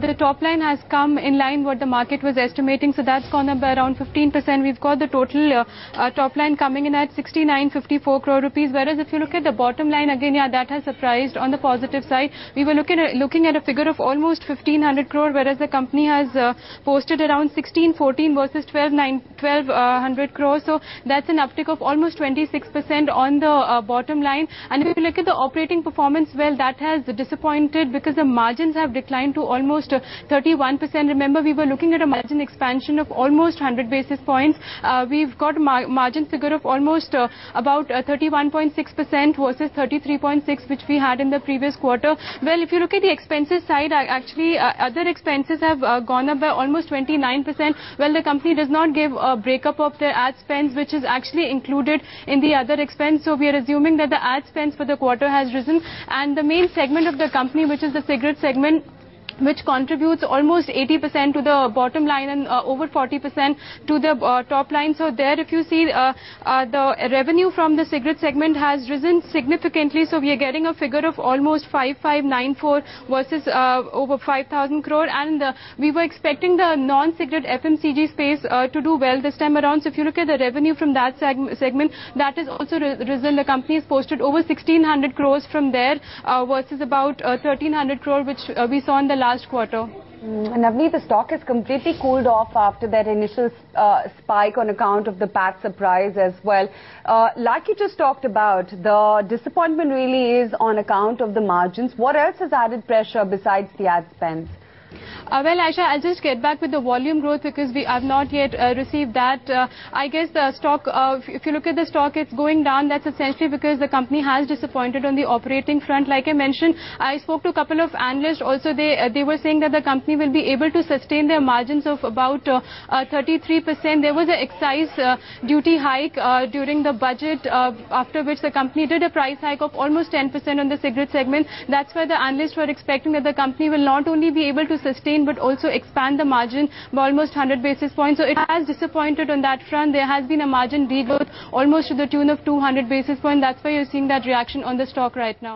the top line has come in line what the market was estimating, so that's gone up by around 15%. We've got the total top line coming in at 6954 crore rupees, whereas if you look at the bottom line, again, yeah, that has surprised on the positive side. We were looking at a figure of almost 1500 crore, whereas the company has posted around 1614 versus 1200 crore, so that's an uptick of almost 26% on the bottom line. And if you look at the operating performance, well, that has disappointed because the margins have declined to almost 31%. Remember, we were looking at a margin expansion of almost 100 basis points. We've got a margin figure of almost about 31.6% versus 33.6% which we had in the previous quarter. Well, if you look at the expenses side, actually other expenses have gone up by almost 29%. Well, the company does not give a breakup of their ad spends, which is actually included in the other expense. So we are assuming that the ad spends for the quarter has risen, and the main segment of the company, which is the cigarette segment, which contributes almost 80% to the bottom line and over 40% to the top line. So there, if you see, the revenue from the cigarette segment has risen significantly. So we are getting a figure of almost 5594 versus over 5000 crore. And we were expecting the non-cigarette FMCG space to do well this time around. So if you look at the revenue from that segment, that has also risen. The company has posted over 1600 crores from there versus about 1300 crore which we saw in the last quarter. Navneet, the stock has completely cooled off after that initial spike on account of the PAT surprise as well. Like you just talked about, the disappointment really is on account of the margins. What else has added pressure besides the ad spends? Well, Aisha, I'll just get back with the volume growth because we have not yet received that. I guess the stock, if you look at the stock, it's going down. That's essentially because the company has disappointed on the operating front. Like I mentioned, I spoke to a couple of analysts. Also, they were saying that the company will be able to sustain their margins of about 33%. There was an excise duty hike during the budget, after which the company did a price hike of almost 10% on the cigarette segment. That's why the analysts were expecting that the company will not only be able to sustain but also expand the margin by almost 100 basis points. So it has disappointed on that front. There has been a margin degrowth almost to the tune of 200 basis points. That's why you're seeing that reaction on the stock right now.